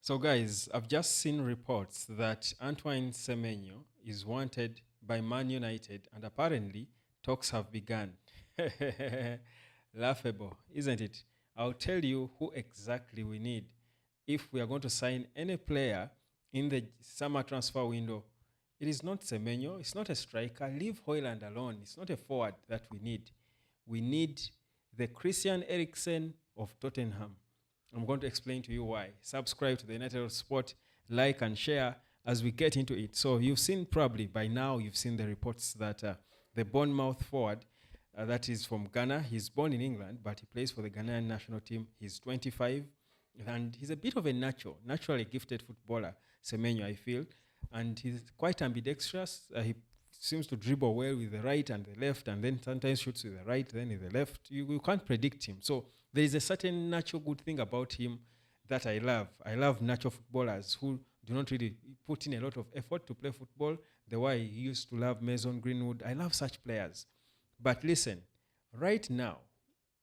So, guys, I've just seen reports that Antoine Semenyo is wanted by Man United, and apparently talks have begun. Laughable, isn't it? I'll tell you who exactly we need if we are going to sign any player in the summer transfer window. It is not Semenyo, it's not a striker. Leave Hoyland alone. It's not a forward that we need. We need the Christian Eriksen of Tottenham. I'm going to explain to you why. Subscribe to the United Sport, like and share as we get into it. So you've seen probably by now, you've seen the reports that the Bournemouth forward, that is from Ghana, he's born in England, but he plays for the Ghanaian national team. He's 25, and he's a bit of a naturally gifted footballer, Semenyo, I feel. And he's quite ambidextrous. He seems to dribble well with the right and the left, and then sometimes shoots with the right, then with the left. You can't predict him. So there is a certain natural good thing about him that I love. I love natural footballers who do not really put in a lot of effort to play football the way he used to love Mason Greenwood. I love such players. But listen, right now,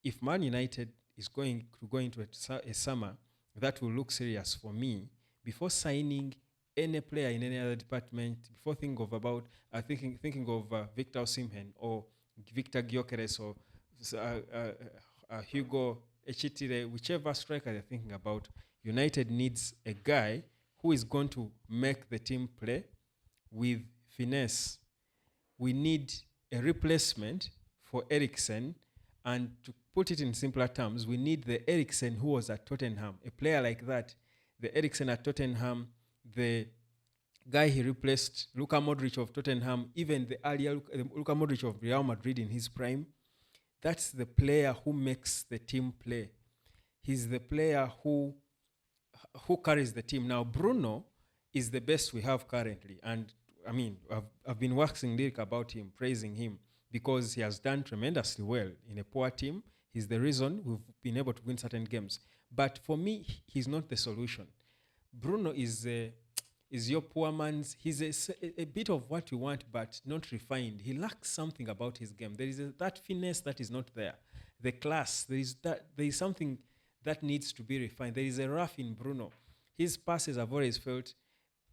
if Man United is going to go into a summer that will look serious for me, before signing any player in any other department, before thinking of Victor Osimhen or Victor Gyökeres or Hugo Echitire, whichever striker they're thinking about, United needs a guy who is going to make the team play with finesse. We need a replacement for Eriksen, and to put it in simpler terms, we need the Eriksen who was at Tottenham, a player like that. The Eriksen at Tottenham, the guy he replaced, Luka Modric of Tottenham, even the earlier Luka Modric of Real Madrid in his prime. That's the player who makes the team play. He's the player who carries the team. Now, Bruno is the best we have currently. And I mean, I've been waxing lyric about him, praising him, because he has done tremendously well in a poor team. He's the reason we've been able to win certain games. But for me, he's not the solution. Bruno is your poor man's. He's a bit of what you want, but not refined. He lacks something about his game. There is that finesse that is not there. The class, there is something that needs to be refined. There is a rough in Bruno. His passes I've always felt,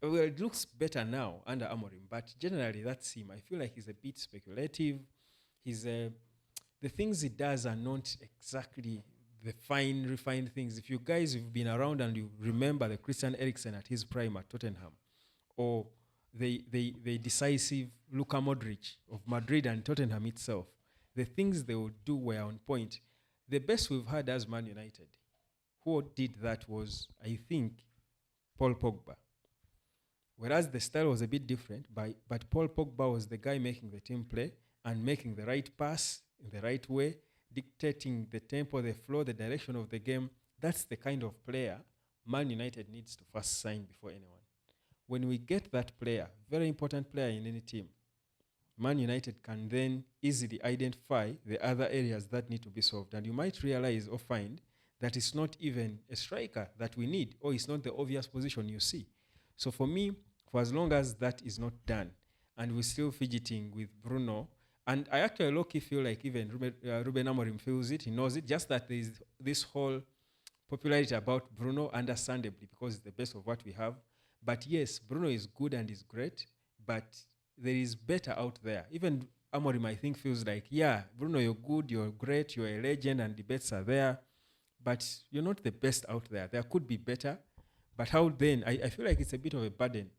well, it looks better now under Amorim, but generally that's him. I feel like he's a bit speculative. The things he does are not exactly the fine, refined things. If you guys have been around and you remember the Christian Eriksen at his prime at Tottenham, or the decisive Luka Modric of Madrid and Tottenham itself, the things they would do were on point. The best we've had as Man United, who did that was, I think, Paul Pogba. Whereas the style was a bit different, but Paul Pogba was the guy making the team play and making the right pass in the right way, dictating the tempo, the flow, the direction of the game. That's the kind of player Man United needs to first sign before anyone. When we get that player, very important player in any team, Man United can then easily identify the other areas that need to be solved. And you might realize or find that it's not even a striker that we need, or it's not the obvious position you see. So for me, for as long as that is not done, and we're still fidgeting with Bruno, and I actually low-key feel like even Ruben Amorim feels it, he knows it, just that there is this whole popularity about Bruno, understandably, because it's the best of what we have. But yes, Bruno is good and is great, but there is better out there. Even Amorim, I think, feels like, yeah, Bruno, you're good, you're great, you're a legend, and the bets are there, but you're not the best out there. There could be better, but how then? I feel like it's a bit of a burden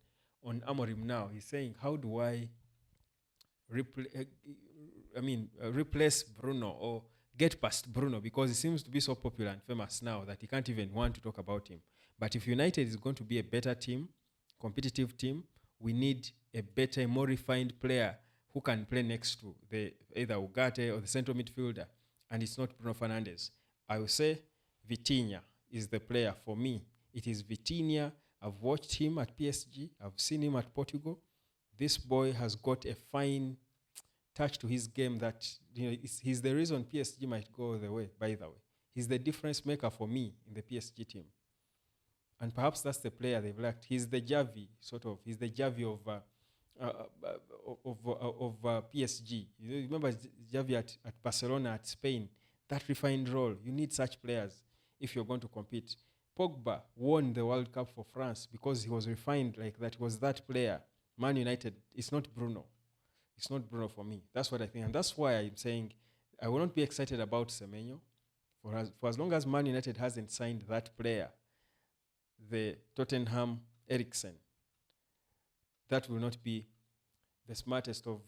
on Amorim now. He's saying, how do I replace Bruno or get past Bruno, because he seems to be so popular and famous now that he can't even want to talk about him. But if United is going to be a better team, competitive team, we need a better, more refined player who can play next to either Ugarte or the central midfielder, and it's not Bruno Fernandes. I will say Vitinha is the player for me. It is Vitinha. I've watched him at PSG. I've seen him at Portugal. This boy has got a fine touch to his game that, he's the reason PSG might go the way, by the way. He's the difference maker for me in the PSG team. And perhaps that's the player they've lacked. He's the Javi, sort of. He's the Javi of PSG. You remember Javi at Barcelona, at Spain? That refined role. You need such players if you're going to compete. Pogba won the World Cup for France because he was refined like that. He was that player. Man United, it's not Bruno. It's not Bruno for me. That's what I think. And that's why I'm saying I will not be excited about Semenyo for as long as Man United hasn't signed that player, the Tottenham Eriksen. That will not be the smartest of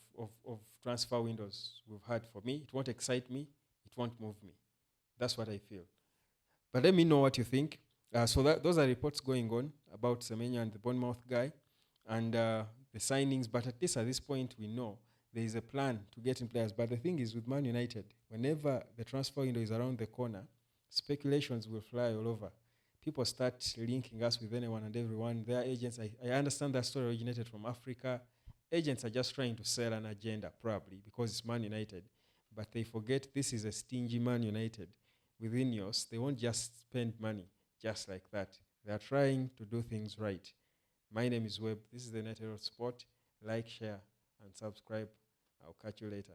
transfer windows we've had for me. It won't excite me. It won't move me. That's what I feel. But let me know what you think. Those are reports going on about Semenyo and the Bournemouth guy and the signings. But at least at this point, we know there is a plan to get in players. But the thing is with Man United, whenever the transfer window is around the corner, speculations will fly all over. People start linking us with anyone and everyone. Their agents, I understand that story originated from Africa. Agents are just trying to sell an agenda, probably, because it's Man United. But they forget this is a stingy Man United. With Ineos, they won't just spend money just like that. They are trying to do things right. My name is Webb. This is the United Sport. Like, share, and subscribe. I'll catch you later.